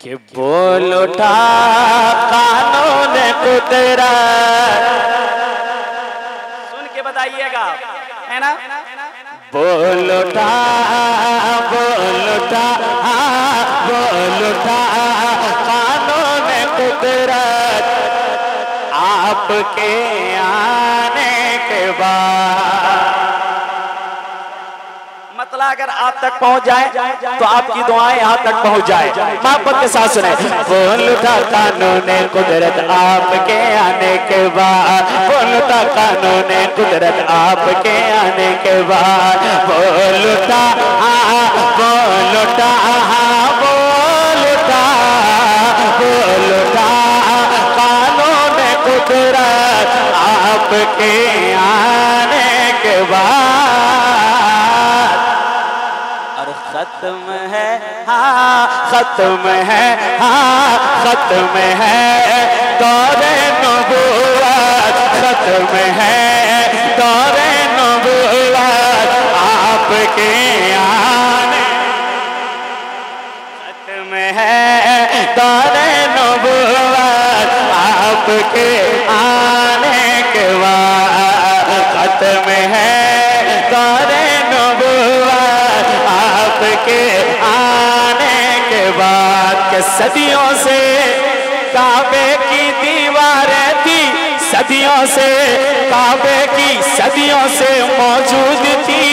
कि बोल उठा कानून कुदरत, सुन के बताइएगा, है ना। बोल उठा कानून कुदरत, आपके आने के बाद। मतलब अगर आप तक पहुंच जाए तो आपकी दुआएं यहाँ तक पहुंच जाए। मोहब्बत के साथ सुने। बोल उठा कानून कुदरत, आपके आने के बाद। बोल उठा कानून कुदरत, आपके आने के बाद। बोल उठा बोल उठा बोल उठा बोल उठा कानून कुदरत, आपके आने के बाद। और खत्म है, हाँ खत्म है, हाँ खत्म है दौरे नबूवत, खत्म है दौरे नबूवत, आपके आने। खत्म है दौरे नबूवत, आपके आने के बाद। खत्म है दौरे नबूवत, आपके आने के बाद। के सदियों से काबे की दीवारें थी, सदियों से काबे की, सदियों से मौजूद थी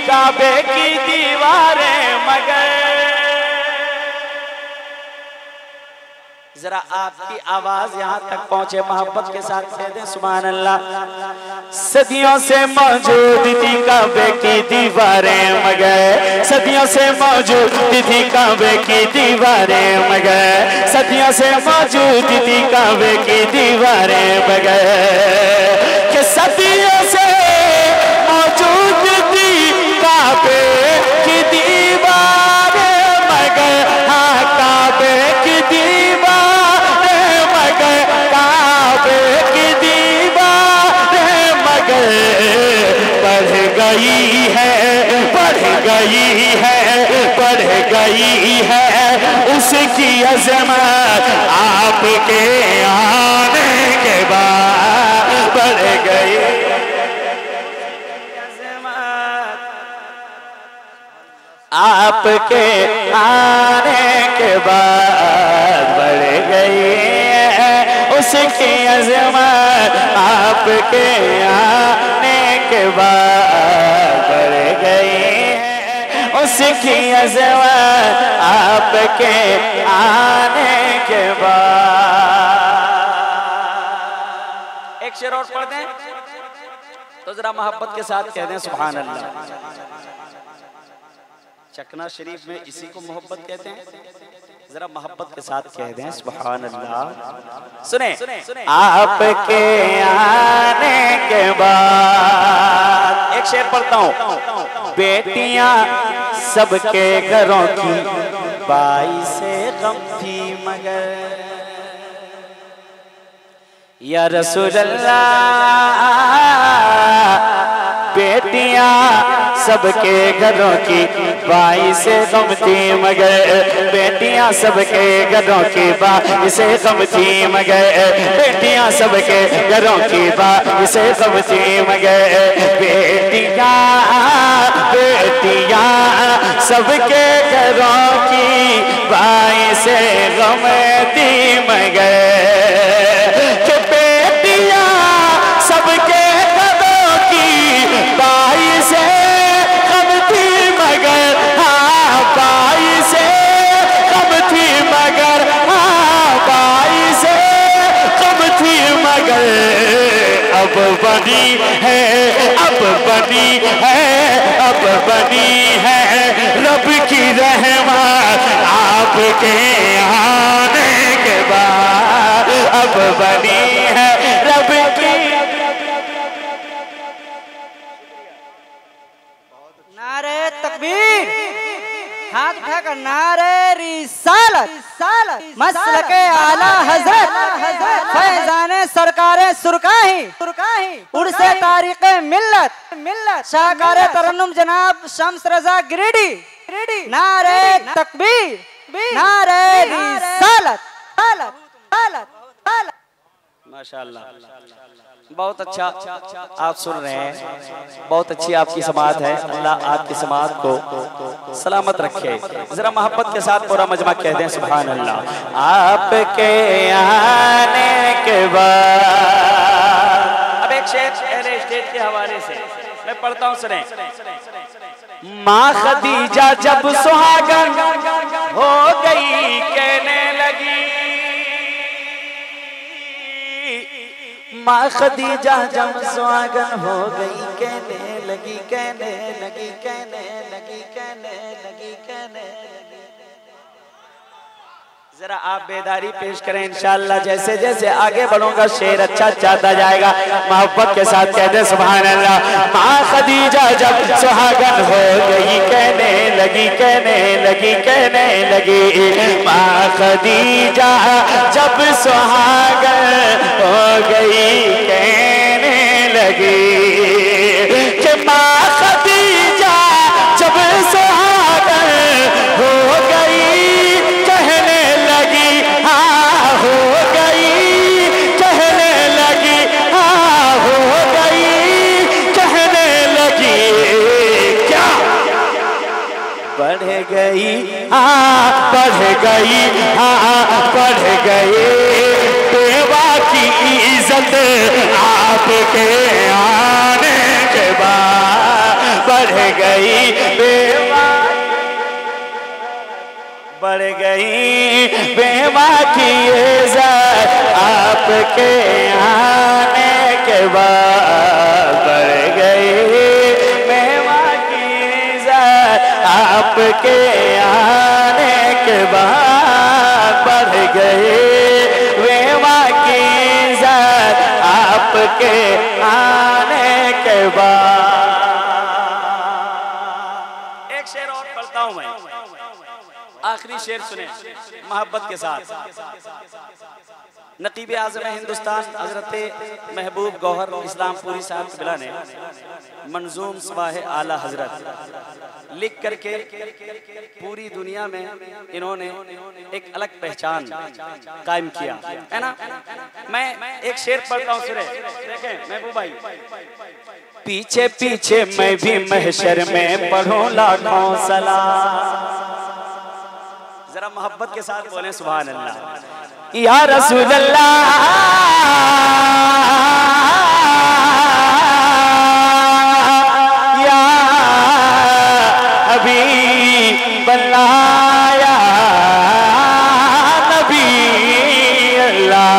काबे की दीवारें, मगर जरा आपकी आवाज यहाँ तक पहुंचे, मोहब्बत के साथ कह दें सुभान अल्लाह। सदियों से मौजूद थी काबे की दीवारें, मगर सदियों से मौजूद थी काबे की दीवारें, मगर सदियों से मौजूद थी काबे की दीवारें, मगर कि सदियों से मौजूद थी काबे की दीवारें, मगर हाँ काबे की दीवारें, मगर काबे की दीवारें, मगर बढ़ गई है, बढ़ गई है, बढ़ गई है उसकी अजमत, आपके आने के बाद। बढ़ गई आपके आने के बाद, बढ़ गई है उसकी अजमत, आपके आने के बाद। बढ़ गई है उसकी अजमत, आपके आने के बाद। एक शेर और पढ़ दें तो जरा मोहब्बत के साथ कह दें सुभान अल्लाह। चकना शरीफ में इसी को मोहब्बत कहते हैं, जरा मोहब्बत के साथ कह दें सुभान अल्लाह। सुने, आपके आने के बाद। एक शेर पढ़ता हूँ। बेटियां सबके घरों की बाई से गम थी, मगर या रसूल अल्लाह, बेटियां सबके घरों की बाई से गम थी, मगर बेटियां सबके घरों की बाई से गम थी, मगर बेटियां सबके घरों की बाई से गम थी, मगर बेटियां बेटियां सबके घरों की बाई से गम थी, मगर बेटियां सबके घरों की बाई से गम थी, मगर हाँ बाई से गम थी, मगर हाँ बाई से गम थी, मगर अब बनी है, अब बनी है, अब बनी है रब की रहमत, आपके आने के बाद। अब बनी है रब की। नारे तकबीर, हाथ उठाकर नारे रिसालत, मसलके आला हजरत फैजाने सरकारे सुरकाही, उर्से तारीक़े मिल्लत शाहकारे तरन्नुम जनाब शम्स रजा गिरिडी। नारे तकबीर, नारे रिसालत। माशाअल्लाह, बहुत अच्छा आप सुन रहे हैं, बहुत अच्छी आपकी समात है। अल्लाह आपकी समात को सलामत रखे। जरा मोहब्बत के साथ पूरा मजमा कह दें सुभान अल्लाह। आपके आने के बाद अब एक शेर पहले स्टेज के हवाले से मैं पढ़ता हूँ, सुने। माँ खदीजा जब सुहागन हो गई कहने लगी, माँ खदीजा जब सुहागन हो गई कहने लगी, कहने लगी, कहने लगी, कहने लगी, कहने लगी। जरा आप बेदारी पेश करें इंशाअल्लाह। जैसे जैसे आगे बढ़ूंगा शेर अच्छा चाहता जाएगा। मोहब्बत के साथ कहते सुभान अल्लाह। माँ खदीजा जब सुहागन हो गई कहने लगी, कहने लगी, कहने लगी। माँ खदीजा जब सुहागन हो गई कहने लगी कि माँ खदीजा जब सुहागन हो गई कहने लगी, हाँ हो गई कहने लगी, हाँ हो गई कहने लगी। क्या बढ़ गई, हाँ बढ़ गई, हाँ बढ़ गई बेवा की इज्जत आपके आने के बाद। बढ़ गई बेवा, बढ़ गई बेवा की इज्जत आपके आने के बाद। बढ़ गई बेवा की इज्जत आपके आने के बाद। बढ़ गई बेवा की इज्जत आपके आने के बाद। एक शेर और पढ़ता हूं मैं, आखिरी शेर सुने मोहब्बत के साथ। नकीब आज़म हिंदुस्तान हजरत महबूब गौहर इस्लामपुरी साहब बिला ने मंजूम सवाहे आला हजरत लिख करके पूरी दुनिया में इन्होंने एक अलग पहचान कायम किया है ना। मैं एक शेर पढ़ता हूँ, सुने देखें महबूब भाई। पीछे पीछे मैं भी महशर में पढ़ूं लाखों सलाम। जरा मोहब्बत के साथ बोले सुभान अल्लाह। या रसूल अल्लाह, या हबीब अल्लाह, या नबी अल्लाह।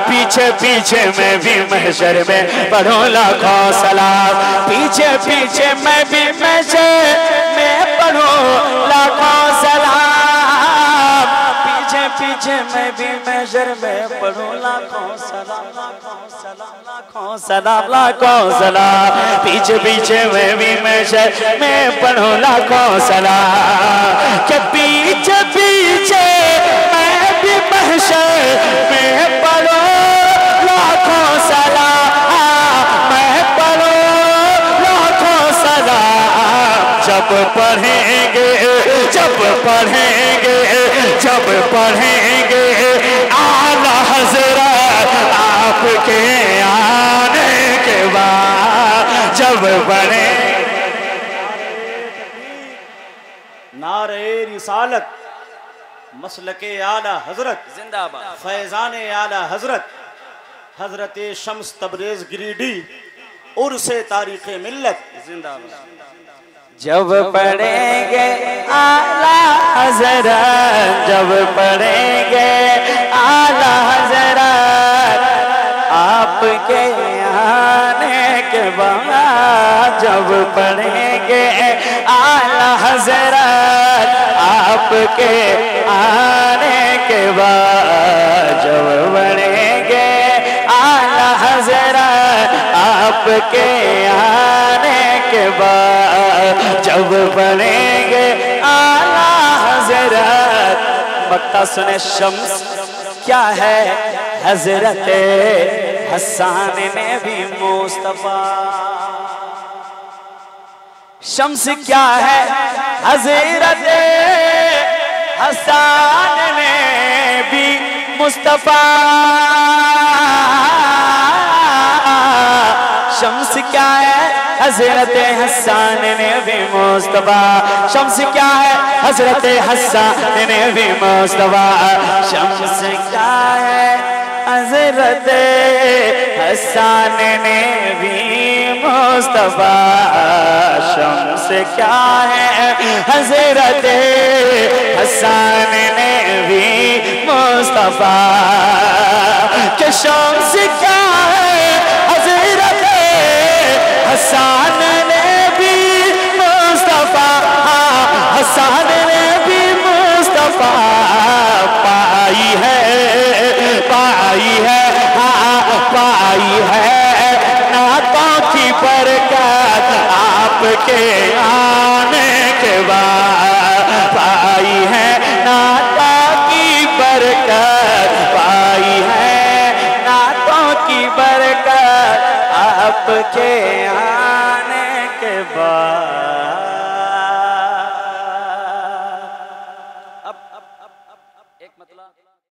पीछे पीछे मैं भी महशर में पढ़ूं लाखों सलाम। पीछे पीछे मैं भी महशर में पढ़ूं लाखों सलाम। पीछे मैं भी महशर में पढ़ूं लाखों सलाम, लाखों सलाम, लाखों सलाम, लाखों सलाम। पीछे पीछे मैं भी महशर में पढ़ूं लाखों सलाम। के पीछे पीछे मैं भी महशर में पढ़ूं लाखों सलाम, मैं पढ़ूं लाखों सलाम। जब पढ़ेंगे, जब पढ़ेंगे, जब पढ़ेंगे आला हज़रत आपके आने के बाद। जब पढ़े नारे रिसालत मसलके आला हजरत जिंदाबाद, फैजाने आला हजरत हजरत शम्स तबरेज गिरिडी उर्से तारीख़े मिल्लत जिंदाबाद। जब पढ़ेंगे आला हज़रत, जब पढ़ेंगे आला हज़रत आपके आने के बाद। जब पढ़ेंगे आला हज़रत आपके आने के बाद। जब पढ़ेंगे आला हज़रत आपके आने के बाद। जब पढ़ेंगे आला हज़रत। मक्ता सुने शम्स क्या है हज़रत हसन ने भी मुस्तफा। शम्स क्या है हज़रत हसन ने भी मुस्तफा शम्स क्या है हजरत हसन ने भी मुस्तफा शम्स क्या है हजरत हसन ने भी मुस्तफा शम्स क्या है हजरत हसन ने भी मुस्तफा शम्स क्या है हजरत हसन ने भी मुस्तफा के शम्स क्या है हजरत हसन ने भी मुस्तफा हसन ने भी मुस्तफा पाई है पाई है नातों की बरकत आपके आने के बाद पाई है नातों की बरकत पाई है नातों की बरकत आपके आने के बाद